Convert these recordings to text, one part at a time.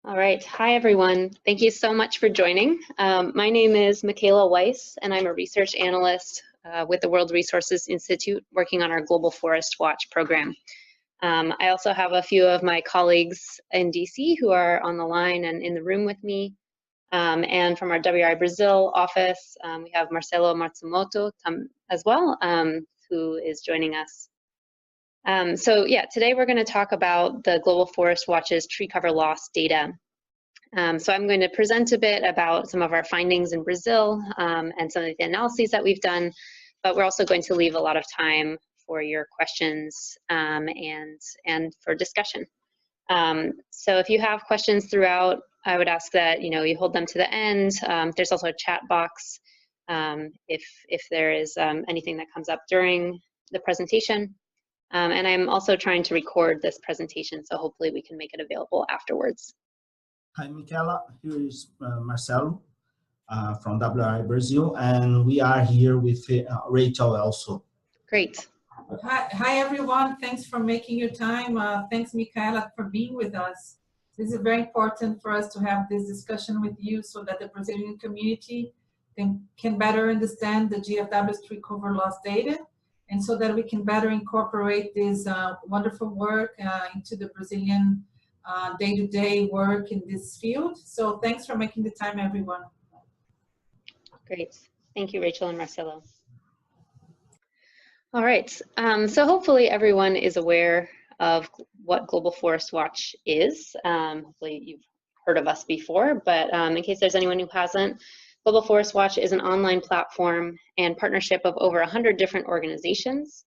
All right. Hi, everyone. Thank you so much for joining. My name is Michaela Weiss, and I'm a research analyst with the World Resources Institute working on our Global Forest Watch program. I also have a few of my colleagues in DC who are on the line and in the room with me. And from our WRI Brazil office, we have Marcelo Matsumoto as well, who is joining us. Today we're going to talk about the Global Forest Watch's tree cover loss data. So I'm going to present a bit about some of our findings in Brazil and some of the analyses that we've done, but we're also going to leave a lot of time for your questions and for discussion. So if you have questions throughout, I would ask that you hold them to the end. There's also a chat box if there is anything that comes up during the presentation. And I'm also trying to record this presentation, so hopefully we can make it available afterwards. Hi, Michaela. Here is Marcelo from WRI Brazil, and we are here with Rachel also. Great. Hi, everyone. Thanks for making your time. Thanks, Michaela, for being with us. This is very important for us to have this discussion with you so that the Brazilian community can better understand the GFW's tree cover loss data, and so that we can better incorporate this wonderful work into the Brazilian day-to-day work in this field. So thanks for making the time, everyone. Great. Thank you, Rachel and Marcelo. All right. So hopefully everyone is aware of what Global Forest Watch is. Hopefully you've heard of us before, but in case there's anyone who hasn't, Global Forest Watch is an online platform and partnership of over 100 different organizations,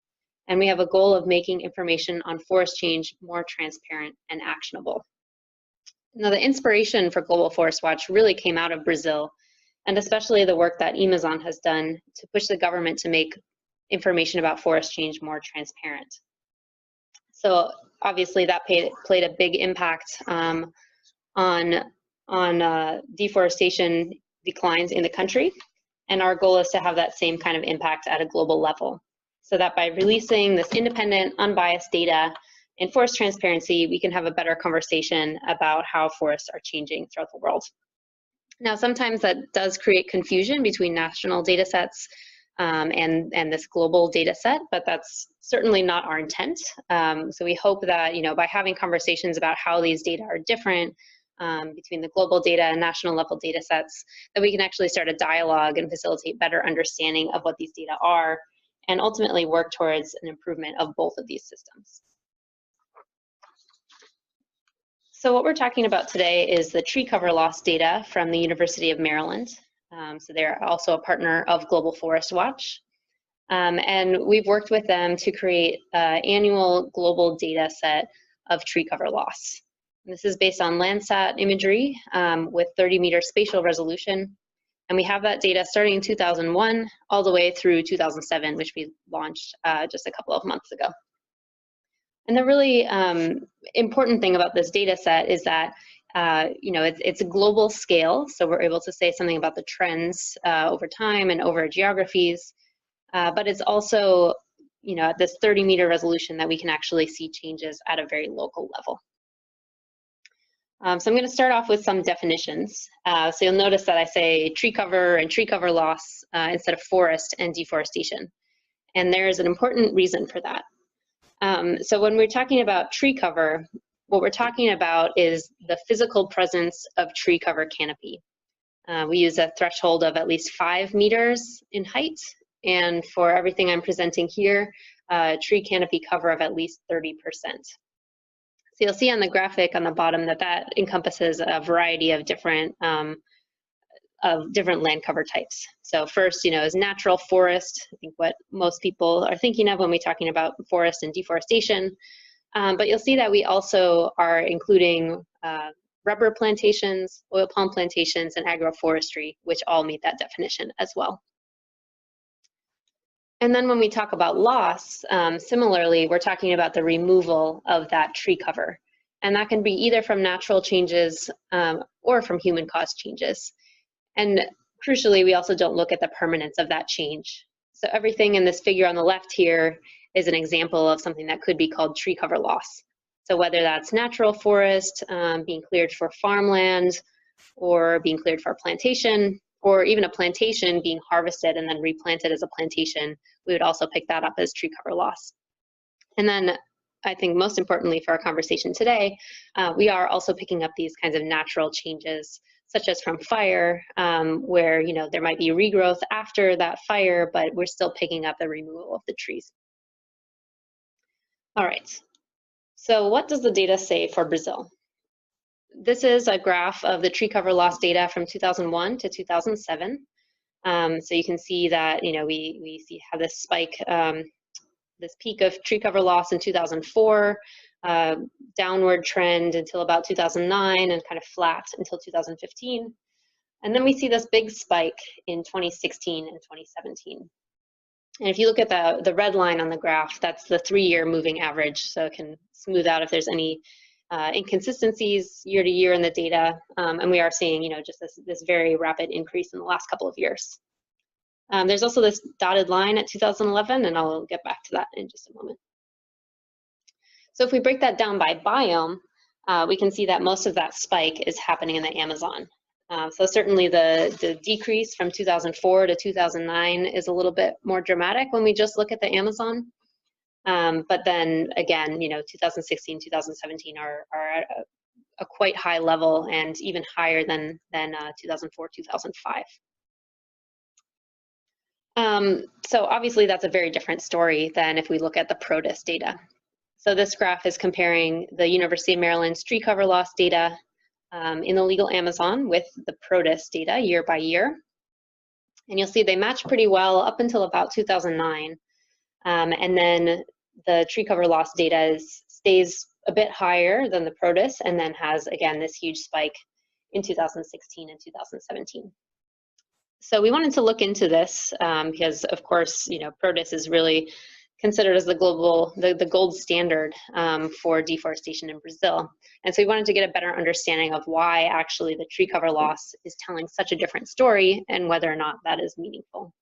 and we have a goal of making information on forest change more transparent and actionable. Now, the inspiration for Global Forest Watch really came out of Brazil, and especially the work that Amazon has done to push the government to make information about forest change more transparent. So obviously that played a big impact on deforestation declines in the country, and our goal is to have that same kind of impact at a global level, so that by releasing this independent, unbiased data and forest transparency, we can have a better conversation about how forests are changing throughout the world. Now, sometimes that does create confusion between national data sets and this global data set, but that's certainly not our intent. So we hope that by having conversations about how these data are different between the global data and national level data sets, that we can actually start a dialogue and facilitate better understanding of what these data are, and ultimately work towards an improvement of both of these systems. So what we're talking about today is the tree cover loss data from the University of Maryland. So they're also a partner of Global Forest Watch. And we've worked with them to create an annual global data set of tree cover loss. And this is based on Landsat imagery with 30-meter spatial resolution. And we have that data starting in 2001 all the way through 2007, which we launched just a couple of months ago. And the really important thing about this data set is that it's a global scale, so we're able to say something about the trends over time and over geographies, but it's also at this 30-meter resolution that we can actually see changes at a very local level. So I'm going to start off with some definitions. So you'll notice that I say tree cover and tree cover loss instead of forest and deforestation. And there's an important reason for that. So when we're talking about tree cover, what we're talking about is the physical presence of tree cover canopy. We use a threshold of at least 5 meters in height. And for everything I'm presenting here, tree canopy cover of at least 30%. So you'll see on the graphic on the bottom that encompasses a variety of different land cover types. So first, is natural forest. I think what most people are thinking of when we're talking about forest and deforestation. But you'll see that we also are including rubber plantations, oil palm plantations, and agroforestry, which all meet that definition as well. And then when we talk about loss, similarly, we're talking about the removal of that tree cover. And that can be either from natural changes or from human-caused changes. And crucially, we also don't look at the permanence of that change. So everything in this figure on the left here is an example of something that could be called tree cover loss. So whether that's natural forest being cleared for farmland, or being cleared for a plantation, or even a plantation being harvested and then replanted as a plantation, we would also pick that up as tree cover loss. And then I think most importantly for our conversation today, we are also picking up these kinds of natural changes, such as from fire, where there might be regrowth after that fire, but we're still picking up the removal of the trees. All right, so what does the data say for Brazil? This is a graph of the tree cover loss data from 2001 to 2007. So you can see that we have this spike, this peak of tree cover loss in 2004, downward trend until about 2009, and kind of flat until 2015. And then we see this big spike in 2016 and 2017. And if you look at the red line on the graph, that's the 3-year moving average, so it can smooth out if there's any inconsistencies year to year in the data. And we are seeing just this very rapid increase in the last couple of years. There's also this dotted line at 2011, and I'll get back to that in just a moment. So if we break that down by biome, we can see that most of that spike is happening in the Amazon. So certainly the decrease from 2004 to 2009 is a little bit more dramatic when we just look at the Amazon. But then again, 2016, 2017 are at a quite high level, and even higher than 2004, 2005. So obviously that's a very different story than if we look at the PRODES data. So this graph is comparing the University of Maryland's tree cover loss data in the legal Amazon with the PRODES data year by year. And you'll see they match pretty well up until about 2009. And then the tree cover loss data stays a bit higher than the PRODES, and then has, again, this huge spike in 2016 and 2017. So we wanted to look into this because, of course, PRODES is really considered as the gold standard for deforestation in Brazil. And so we wanted to get a better understanding of why actually the tree cover loss is telling such a different story, and whether or not that is meaningful.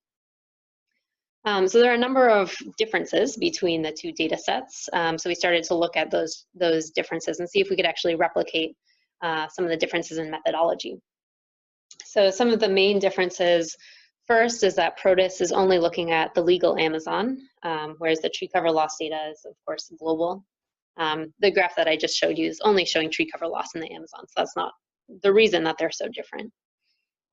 So there are a number of differences between the two data sets. So we started to look at those differences and see if we could actually replicate some of the differences in methodology. So some of the main differences, first, is that PRODES is only looking at the legal Amazon, whereas the tree cover loss data is, of course, global. The graph that I just showed you is only showing tree cover loss in the Amazon, so that's not the reason that they're so different.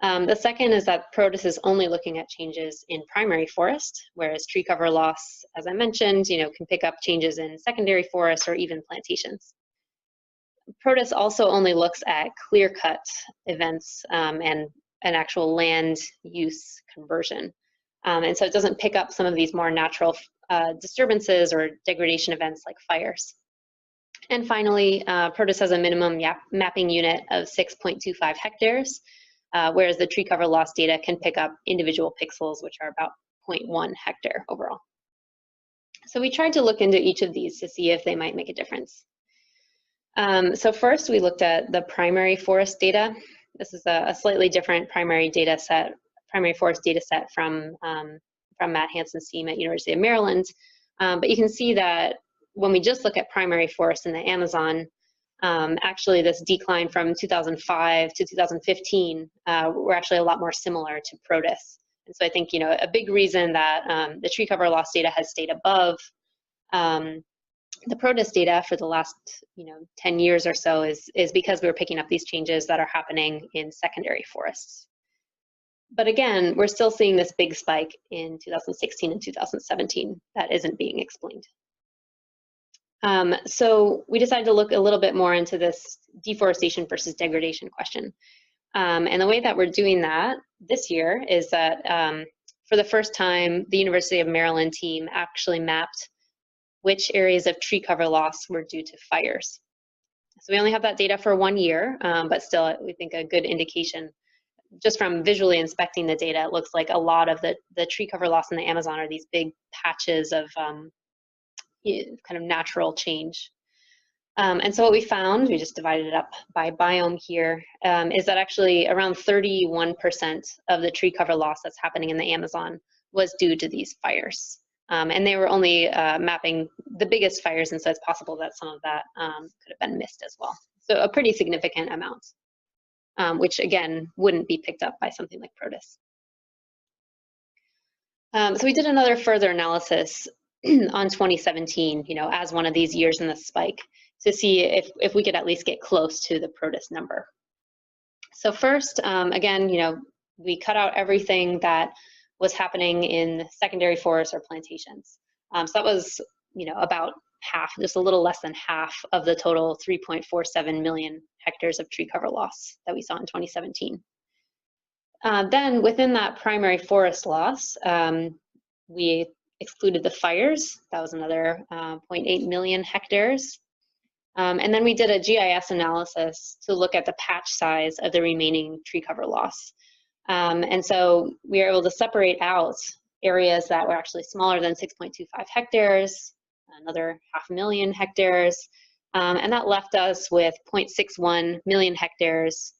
The second is that PRODES is only looking at changes in primary forest, whereas tree cover loss, as I mentioned, can pick up changes in secondary forests or even plantations. PRODES also only looks at clear-cut events and an actual land use conversion. And so it doesn't pick up some of these more natural disturbances or degradation events like fires. And finally, PRODES has a minimum mapping unit of 6.25 hectares, whereas the tree cover loss data can pick up individual pixels, which are about 0.1 hectare overall. So we tried to look into each of these to see if they might make a difference. So first, we looked at the primary forest data. This is a slightly different primary forest data set from Matt Hansen's team at University of Maryland. But you can see that when we just look at primary forest in the Amazon, actually this decline from 2005 to 2015 were actually a lot more similar to PRODES. And so I think a big reason that the tree cover loss data has stayed above the PRODES data for the last 10 years or so is because we're picking up these changes that are happening in secondary forests. But again, we're still seeing this big spike in 2016 and 2017 that isn't being explained. So we decided to look a little bit more into this deforestation versus degradation question. And the way that we're doing that this year is that for the first time, the University of Maryland team actually mapped which areas of tree cover loss were due to fires. So we only have that data for 1 year, but still we think a good indication. Just from visually inspecting the data, it looks like a lot of the tree cover loss in the Amazon are these big patches of kind of natural change. And so what we found, we just divided it up by biome here, is that actually around 31% of the tree cover loss that's happening in the Amazon was due to these fires. And they were only mapping the biggest fires, and so it's possible that some of that could have been missed as well. So a pretty significant amount, which again, wouldn't be picked up by something like PRODES. So we did another further analysis on 2017, as one of these years in the spike, to see if we could at least get close to the PRODES number. So first, again, we cut out everything that was happening in secondary forests or plantations. So that was, about half, just a little less than half of the total 3.47 million hectares of tree cover loss that we saw in 2017. Then within that primary forest loss, we excluded the fires. That was another 0.8 million hectares. And then we did a GIS analysis to look at the patch size of the remaining tree cover loss. And so we were able to separate out areas that were actually smaller than 6.25 hectares, another 500,000 hectares, and that left us with 0.61 million hectares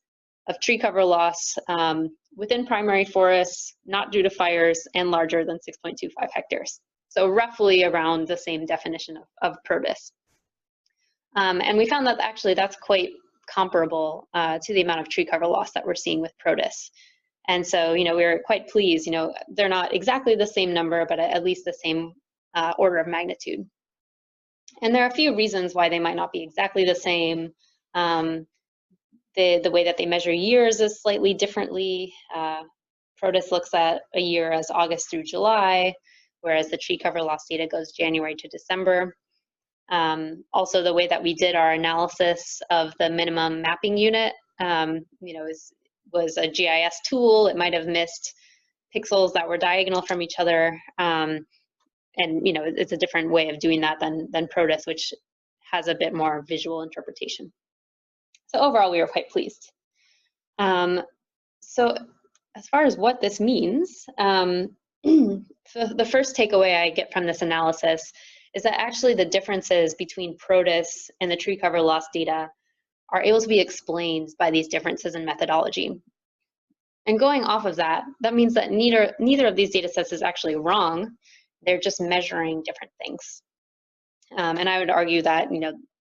of tree cover loss within primary forests, not due to fires, and larger than 6.25 hectares. So roughly around the same definition of PRODES. And we found that actually that's quite comparable to the amount of tree cover loss that we're seeing with PRODES. And so, we were quite pleased. They're not exactly the same number, but at least the same order of magnitude. And there are a few reasons why they might not be exactly the same. The way that they measure years is slightly differently. PRODES looks at a year as August through July, whereas the tree cover loss data goes January to December. Also, the way that we did our analysis of the minimum mapping unit, was a GIS tool. It might have missed pixels that were diagonal from each other. And it's a different way of doing that than PRODES, which has a bit more visual interpretation. So overall, we were quite pleased. So as far as what this means, so the first takeaway I get from this analysis is that actually the differences between PRODES and the tree cover loss data are able to be explained by these differences in methodology. And going off of that, that means that neither of these data sets is actually wrong. They're just measuring different things. And I would argue that,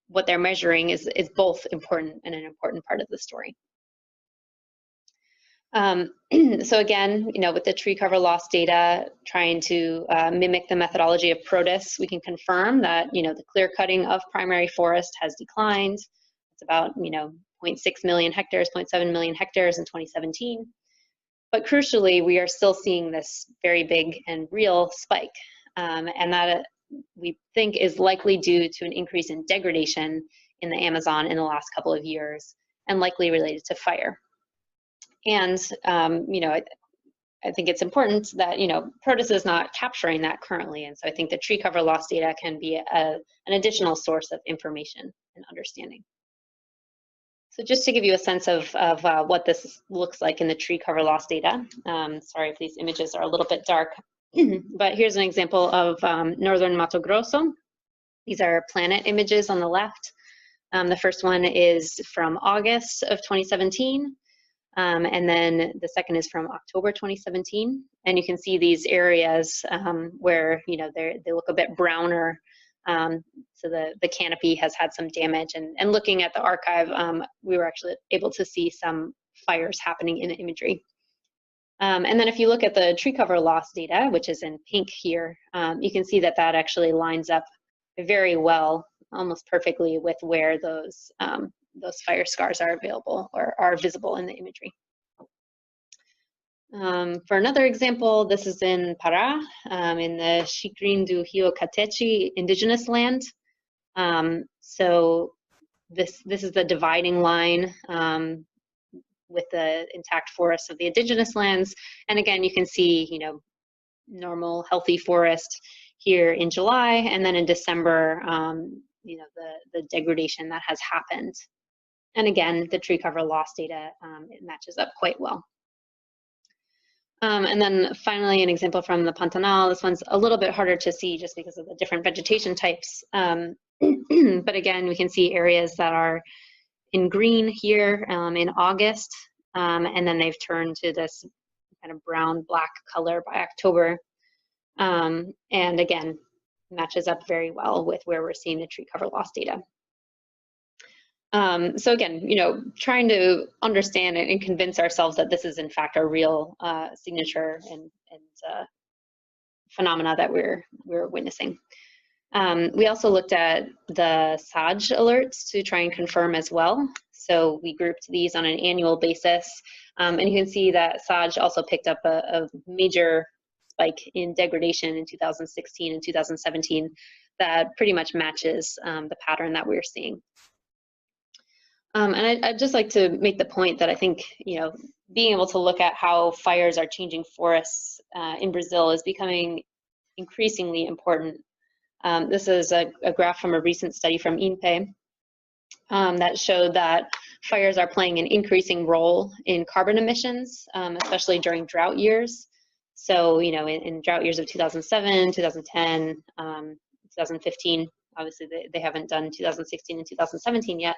what they're measuring is both important and an important part of the story. So again, with the tree cover loss data, trying to mimic the methodology of PRODES, we can confirm that, the clear cutting of primary forest has declined. It's about, 0.6 million hectares, 0.7 million hectares in 2017. But crucially, we are still seeing this very big and real spike. And that we think is likely due to an increase in degradation in the Amazon in the last couple of years, and likely related to fire. And, I think it's important that, PRODES is not capturing that currently. And so I think the tree cover loss data can be an additional source of information and understanding. So just to give you a sense of what this looks like in the tree cover loss data, sorry if these images are a little bit dark, but here's an example of northern Mato Grosso. These are planet images on the left. The first one is from August of 2017, and then the second is from October 2017. And you can see these areas where they look a bit browner. So the canopy has had some damage, and looking at the archive, we were actually able to see some fires happening in the imagery. And then if you look at the tree cover loss data, which is in pink here, you can see that actually lines up very well, almost perfectly, with where those fire scars are available or are visible in the imagery. For another example, this is in Pará, in the Xikrin do Rio Cateche indigenous land. So this is the dividing line with the intact forests of the indigenous lands. And again, you can see, normal healthy forest here in July, and then in December, the degradation that has happened. And again, the tree cover loss data, it matches up quite well. And then finally, an example from the Pantanal. This one's a little bit harder to see just because of the different vegetation types. But again, we can see areas that are in green here in August, and then they've turned to this kind of brown-black color by October. And again, matches up very well with where we're seeing the tree cover loss data. So again, trying to understand and convince ourselves that this is in fact a real signature and phenomena that we're witnessing. We also looked at the SAJ alerts to try and confirm as well. So we grouped these on an annual basis. And you can see that SAJ also picked up a major spike in degradation in 2016 and 2017 that pretty much matches the pattern that we're seeing. And I'd just like to make the point that I think, being able to look at how fires are changing forests in Brazil is becoming increasingly important. This is a graph from a recent study from INPE that showed that fires are playing an increasing role in carbon emissions, especially during drought years. So, in drought years of 2007, 2010, 2015, obviously they haven't done 2016 and 2017 yet.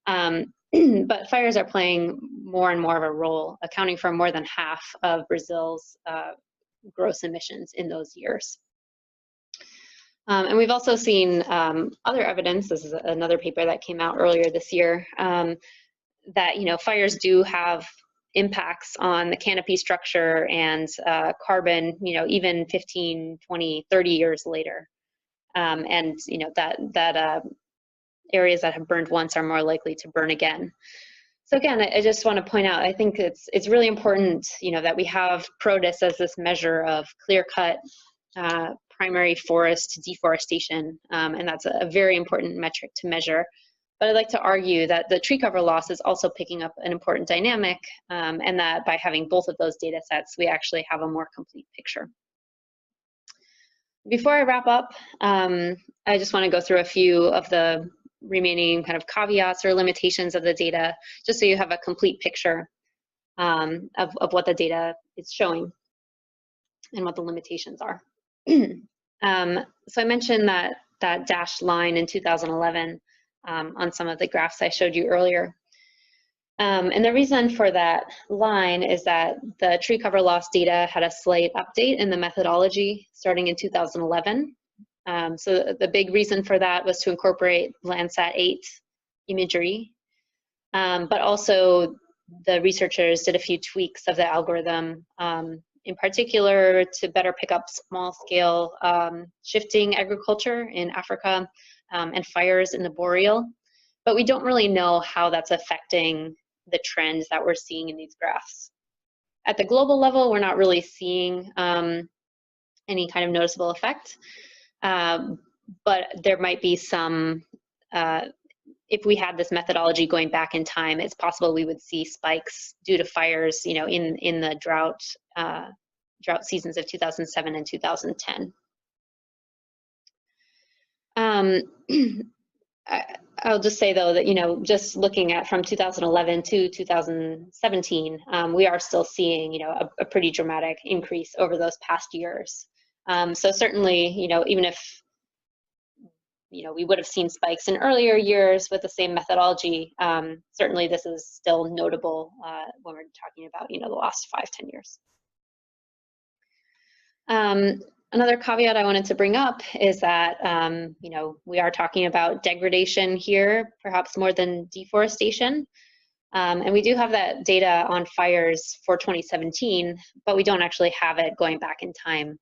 But fires are playing more and more of a role, accounting for more than half of Brazil's gross emissions in those years. And we've also seen other evidence, this is another paper that came out earlier this year, that fires do have impacts on the canopy structure and carbon, even 15, 20, 30 years later. And that areas that have burned once are more likely to burn again. So again, I just want to point out, I think it's really important, that we have PRODES as this measure of clear-cut primary forest deforestation, and that's a very important metric to measure. But I'd like to argue that the tree cover loss is also picking up an important dynamic, and that by having both of those data sets, we actually have a more complete picture. Before I wrap up, I just want to go through a few of the remaining kind of caveats or limitations of the data, just so you have a complete picture of what the data is showing and what the limitations are. So I mentioned that dashed line in 2011 on some of the graphs I showed you earlier. And the reason for that line is that the tree cover loss data had a slight update in the methodology starting in 2011. So the big reason for that was to incorporate Landsat 8 imagery, but also the researchers did a few tweaks of the algorithm, in particular to better pick up small-scale shifting agriculture in Africa and fires in the boreal. But we don't really know how that's affecting the trends that we're seeing in these graphs. At the global level, we're not really seeing any kind of noticeable effect. But there might be some, if we had this methodology going back in time, it's possible we would see spikes due to fires, in the drought seasons of 2007 and 2010. I'll just say though that, just looking at from 2011 to 2017, we are still seeing, a pretty dramatic increase over those past years. So certainly, even if, we would have seen spikes in earlier years with the same methodology, certainly this is still notable when we're talking about, the last 5-10 years. Another caveat I wanted to bring up is that, we are talking about degradation here, perhaps more than deforestation. And we do have that data on fires for 2017, but we don't actually have it going back in time.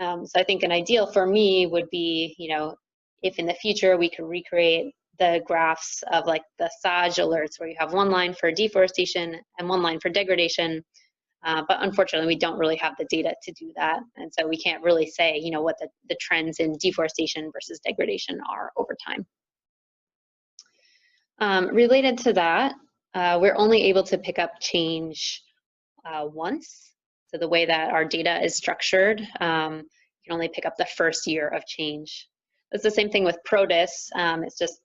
So I think an ideal for me would be, if in the future we could recreate the graphs of like the SAJ alerts where you have one line for deforestation and one line for degradation. But unfortunately, we don't really have the data to do that. And so we can't really say, what the trends in deforestation versus degradation are over time. Related to that, we're only able to pick up change once. So the way that our data is structured, you can only pick up the first year of change. It's the same thing with PRODES. It's just,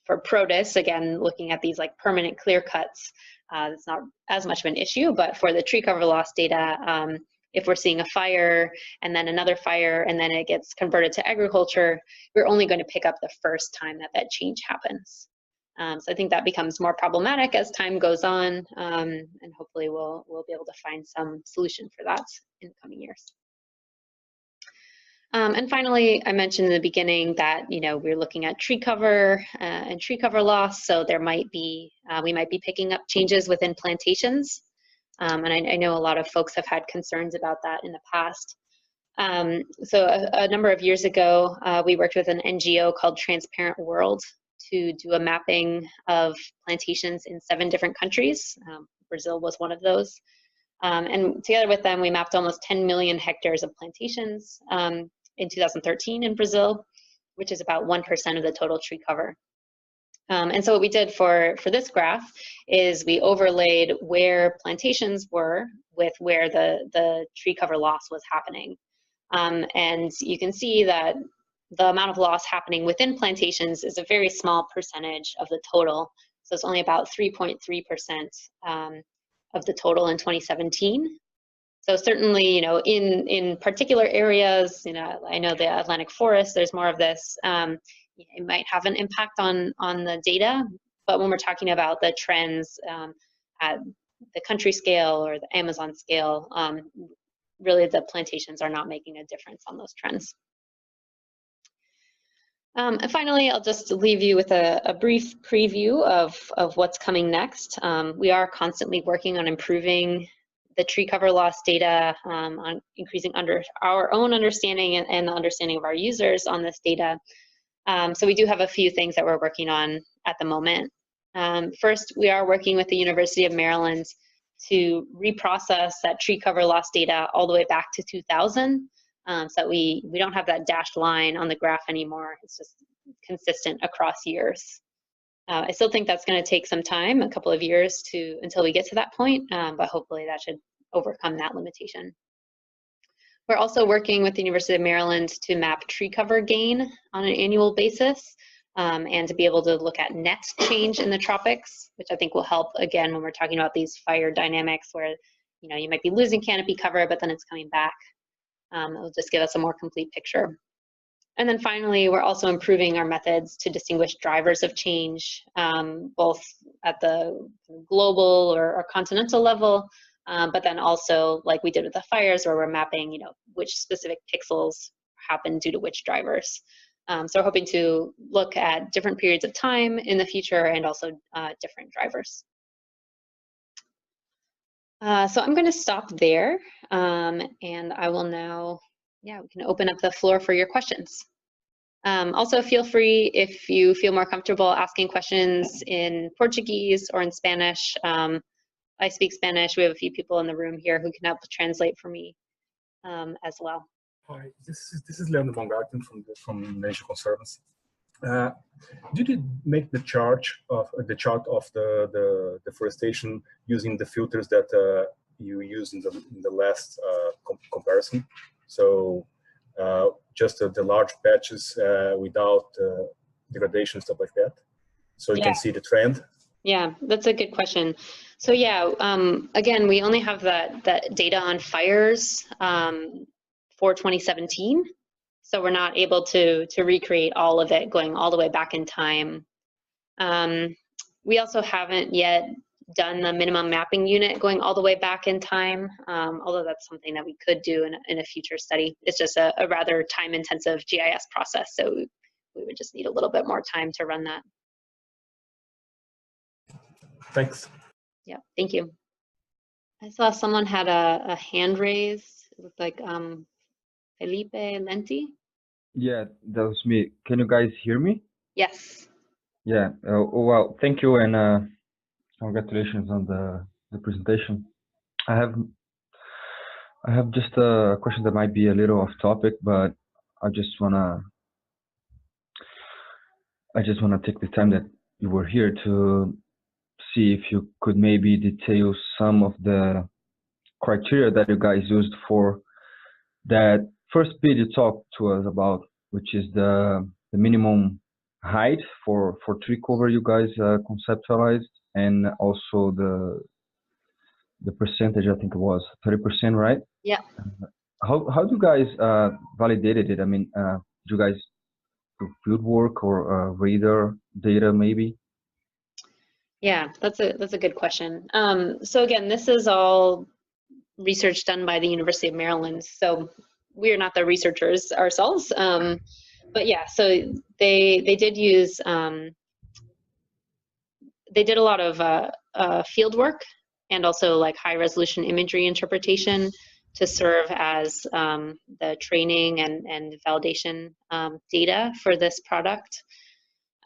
for PRODES, again, looking at these like permanent clear cuts, it's not as much of an issue, but for the tree cover loss data, if we're seeing a fire and then another fire and then it gets converted to agriculture, we're only going to pick up the first time that change happens. So I think that becomes more problematic as time goes on, and hopefully we'll be able to find some solution for that in the coming years. And finally, I mentioned in the beginning that we're looking at tree cover and tree cover loss. So there might be we might be picking up changes within plantations, and I know a lot of folks have had concerns about that in the past. So a number of years ago, we worked with an NGO called Transparent World to do a mapping of plantations in 7 different countries. Brazil was one of those. And together with them, we mapped almost 10 million hectares of plantations in 2013 in Brazil, which is about 1% of the total tree cover. And so what we did for this graph is we overlaid where plantations were with where the tree cover loss was happening. And you can see that the amount of loss happening within plantations is a very small percentage of the total. So it's only about 3.3% of the total in 2017. So certainly, in particular areas, I know the Atlantic forest, there's more of this. It might have an impact on the data, but when we're talking about the trends at the country scale or the Amazon scale, really the plantations are not making a difference on those trends. And finally, I'll just leave you with a brief preview of what's coming next. We are constantly working on improving the tree cover loss data, on increasing our own understanding and the understanding of our users on this data. So we do have a few things that we're working on at the moment. First, we are working with the University of Maryland to reprocess that tree cover loss data all the way back to 2000, so that we don't have that dashed line on the graph anymore. It's just consistent across years. I still think that's going to take some time, a couple of years until we get to that point, but hopefully that should overcome that limitation. We're also working with the University of Maryland to map tree cover gain on an annual basis, and to be able to look at net change in the tropics, which I think will help, again, when we're talking about these fire dynamics where you might be losing canopy cover, but then it's coming back. It'll just give us a more complete picture. And then finally, we're also improving our methods to distinguish drivers of change, both at the global or continental level, but then also, like we did with the fires, where we're mapping, which specific pixels happen due to which drivers. So we're hoping to look at different periods of time in the future and also different drivers. So I'm going to stop there, and I will now, we can open up the floor for your questions. Also, feel free, if you feel more comfortable asking questions in Portuguese or in Spanish. I speak Spanish. We have a few people in the room here who can help translate for me as well. Hi, this is Leandro Baumgarten from Nature Conservancy. Did you make the chart of the deforestation using the filters that you used in the last comparison? So just the large patches without degradation, stuff like that, so you can see the trend. Yeah, that's a good question. So again, we only have that data on fires for 2017. So we're not able to recreate all of it going all the way back in time. We also haven't yet done the minimum mapping unit going all the way back in time, although that's something that we could do in a future study. It's just a rather time-intensive GIS process, so we would just need a little bit more time to run that. Thanks. Yeah, thank you. I saw someone had a hand raised. It looked like Felipe Lenti. Yeah, that was me. Can you guys hear me? Yes. Yeah. Well, thank you, and congratulations on the presentation. I have just a question that might be a little off topic, but I just wanna take the time that you were here to see if you could maybe detail some of the criteria that you guys used for that first bit you talked to us about, which is the minimum height for tree cover you guys conceptualized, and also the percentage, I think it was 30%, right? Yeah. How do you guys validated it? I mean, do you guys do field work or radar data maybe? Yeah, that's a good question. So again, this is all research done by the University of Maryland. So we're not the researchers ourselves. But yeah, so they did use, they did a lot of field work and also like high resolution imagery interpretation to serve as the training and validation data for this product.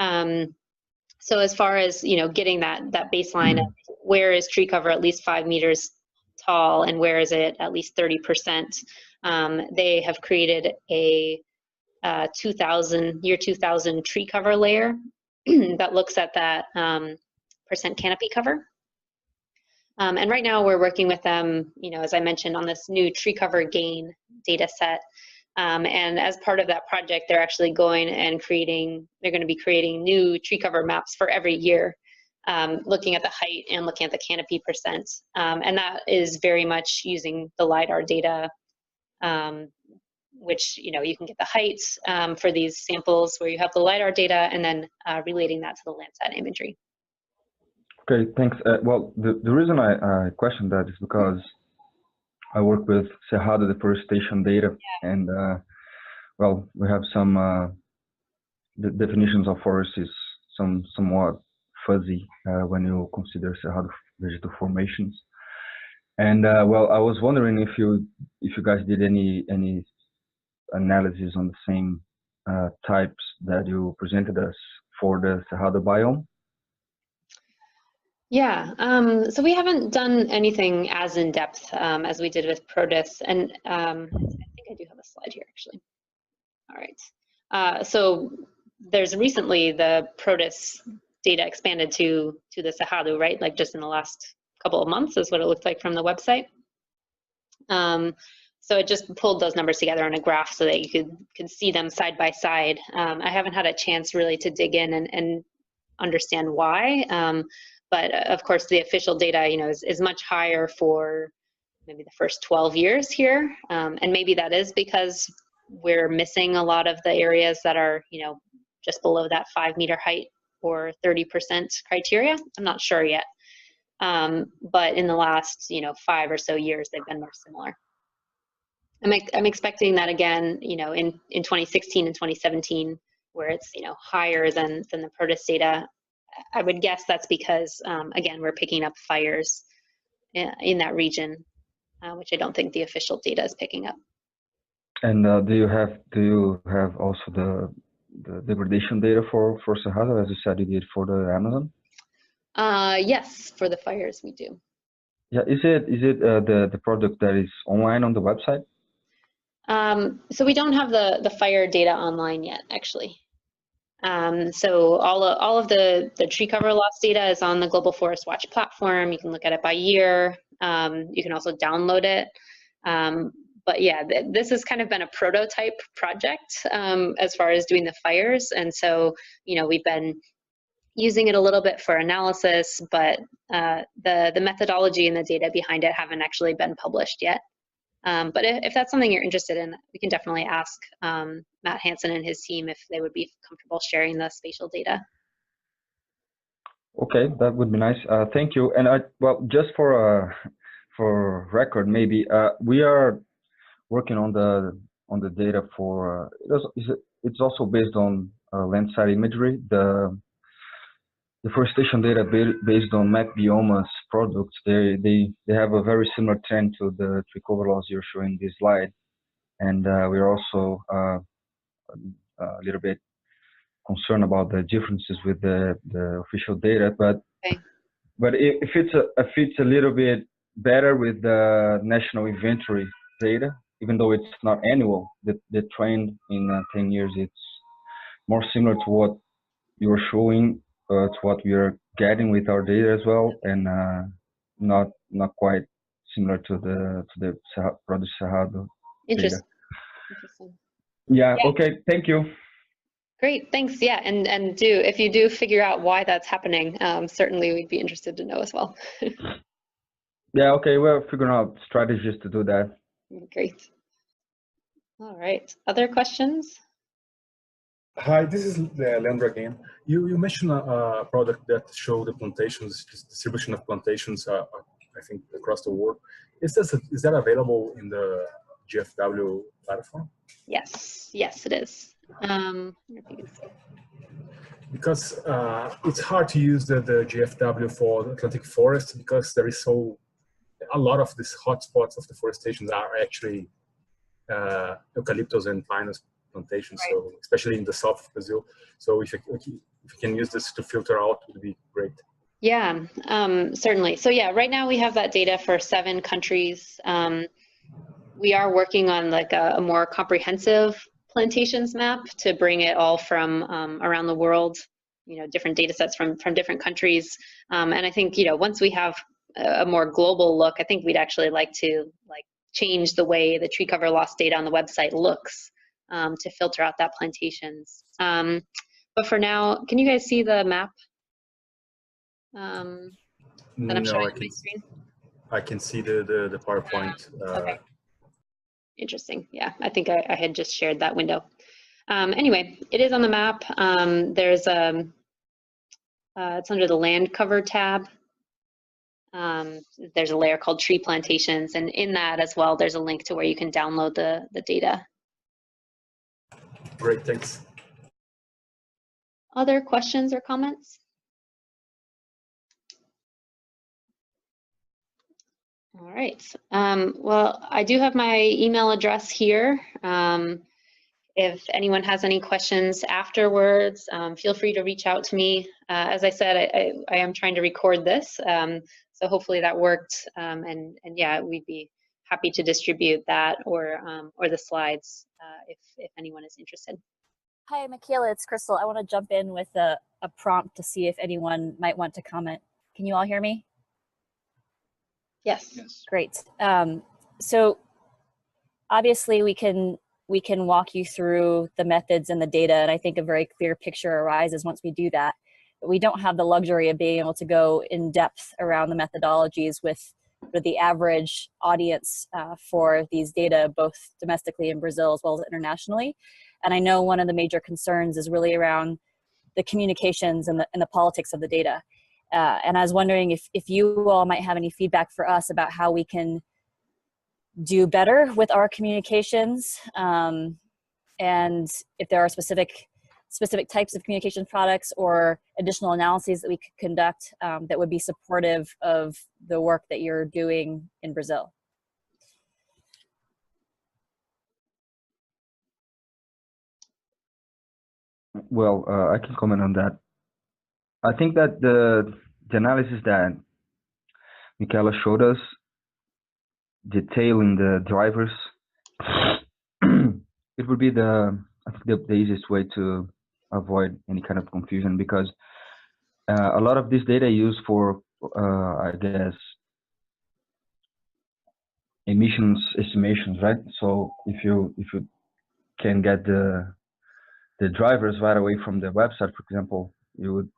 So as far as, you know, getting that baseline of where is tree cover at least 5 meters tall and where is it at least 30%, they have created a 2000 tree cover layer that looks at that percent canopy cover. And right now we're working with them, you know, as I mentioned, on this new tree cover gain data set. And as part of that project, they're actually going and they're going to be creating new tree cover maps for every year, looking at the height and looking at the canopy percent. And that is very much using the LiDAR data, which, you know, you can get the heights for these samples where you have the LiDAR data and then relating that to the Landsat imagery. Okay, thanks. Well, the reason I questioned that is because I work with Cerrado deforestation data, and well, we have some the definitions of forest is somewhat fuzzy when you consider Cerrado vegetal formations. And well, I was wondering if you guys did any analysis on the same types that you presented us for the Cerrado biome. Yeah, so we haven't done anything as in depth as we did with PRODES, and I think I do have a slide here actually. All right, so there's recently the PRODES data expanded to the Cerrado, right? Like just in the last couple of months is what it looked like from the website. So it just pulled those numbers together on a graph so that you could see them side by side. I haven't had a chance really to dig in and understand why. But of course, the official data, you know, is much higher for maybe the first 12 years here, and maybe that is because we're missing a lot of the areas that are, you know, just below that 5 meter height or 30% criteria. I'm not sure yet, but in the last, you know, 5 or so years, they've been more similar. I'm expecting that again, you know, in 2016 and 2017, where it's, you know, higher than the PRODES data. I would guess that's because, again, we're picking up fires in that region, which I don't think the official data is picking up. And do you have also the degradation data for Cerrado, as you said you did for the Amazon? Yes, for the fires we do. Yeah, is it the product that is online on the website? So we don't have the fire data online yet, actually. So all of the tree cover loss data is on the Global Forest Watch platform. You can look at it by year. You can also download it. But yeah, this has kind of been a prototype project as far as doing the fires. And so, you know, we've been using it a little bit for analysis, but the methodology and the data behind it haven't actually been published yet. But if that's something you're interested in, we can definitely ask Matt Hansen and his team if they would be comfortable sharing the spatial data. Okay, that would be nice. Thank you. And well, just for record, maybe we are working on the data for. It's also based on Landsat imagery. The deforestation data based on map biomas products, they have a very similar trend to the tree cover loss you're showing this slide, and we're also a little bit concerned about the differences with the official data, but okay. But if it's a little bit better with the national inventory data, even though it's not annual, the trend in 10 years it's more similar to what you're showing. To what we are getting with our data as well, and not quite similar to the PRODES Cerrado data. Interesting. Yeah. Okay. Thank you. Great. Thanks. Yeah. And if you do figure out why that's happening, certainly we'd be interested to know as well. Yeah. Okay. We're figuring out strategies to do that. Great. All right. Other questions? Hi, this is Leandro again. You mentioned a product that showed the plantations, distribution of plantations, I think across the world. Is that available in the GFW platform? Yes, yes, it is. Because it's hard to use the GFW for the Atlantic forest because there is a lot of these hotspots of deforestation are actually eucalyptus and pinus plantations, right. So especially in the south of Brazil. So if you can use this to filter out, it would be great. Yeah, certainly. So yeah, right now we have that data for 7 countries. We are working on like a more comprehensive plantations map to bring it all from around the world, you know, different data sets from different countries. And I think, you know, once we have a more global look, I think we'd actually like to change the way the tree cover loss data on the website looks to filter out that plantations. But for now, can you guys see the map that I'm showing on my screen? I can see the PowerPoint. Okay. Interesting. Yeah, I think I had just shared that window. Anyway, it is on the map. There's it's under the land cover tab. There's a layer called tree plantations, and in that as well, there's a link to where you can download the data. Great, thanks. Other questions or comments? All right. Well, I do have my email address here. If anyone has any questions afterwards, feel free to reach out to me. As I said, I am trying to record this, so hopefully that worked. And yeah, we'd be happy to distribute that or the slides if anyone is interested. Hi, Michaela, it's Crystal. I want to jump in with a prompt to see if anyone might want to comment. Can you all hear me? Yes. Great. So obviously we can walk you through the methods and the data, and I think a very clear picture arises once we do that. But we don't have the luxury of being able to go in depth around the methodologies with the average audience for these data, both domestically in Brazil as well as internationally. And I know one of the major concerns is really around the communications and the politics of the data. And I was wondering if you all might have any feedback for us about how we can do better with our communications, and if there are specific types of communication products or additional analyses that we could conduct that would be supportive of the work that you're doing in Brazil. Well, I can comment on that. I think that the analysis that Michaela showed us, detailing the drivers, it would be I think the easiest way to avoid any kind of confusion, because a lot of this data is used for, I guess, emissions estimations, right? So if you can get the drivers right away from the website, for example, you would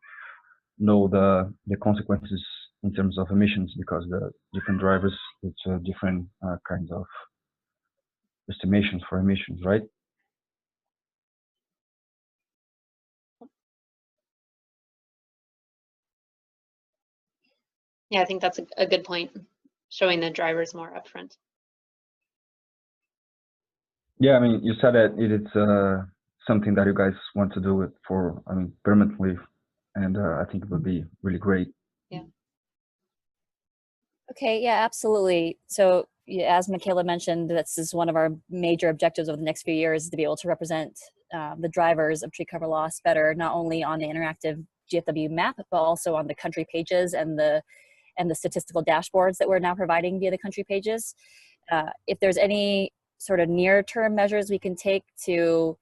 know the consequences in terms of emissions, because the different drivers, it's different kinds of estimations for emissions, right? Yeah, I think that's a good point, showing the drivers more upfront. Yeah, I mean, you said that it's something that you guys want to do it for, I mean, permanently, and I think it would be really great. Yeah. Okay, yeah, absolutely. So as Michaela mentioned, this is one of our major objectives over the next few years, to be able to represent the drivers of tree cover loss better, not only on the interactive GFW map, but also on the country pages and the statistical dashboards that we're now providing via the country pages. If there's any sort of near-term measures we can take to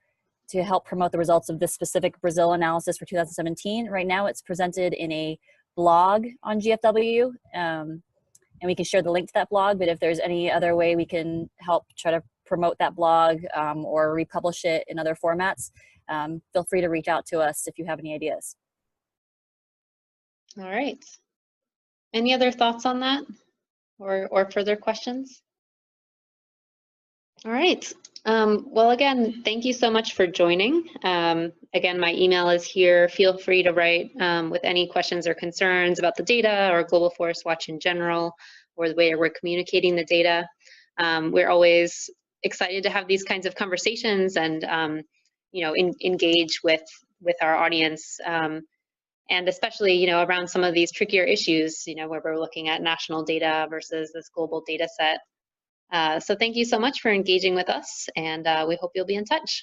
help promote the results of this specific Brazil analysis for 2017, right now it's presented in a blog on GFW, and we can share the link to that blog. But if there's any other way we can help try to promote that blog or republish it in other formats, feel free to reach out to us if you have any ideas. All right. Any other thoughts on that or further questions? All right. Well, again, thank you so much for joining. Again, my email is here. Feel free to write with any questions or concerns about the data or Global Forest Watch in general, or the way we're communicating the data. We're always excited to have these kinds of conversations and you know, engage with our audience, and especially, you know, around some of these trickier issues, you know, where we're looking at national data versus this global data set. So thank you so much for engaging with us, and we hope you'll be in touch.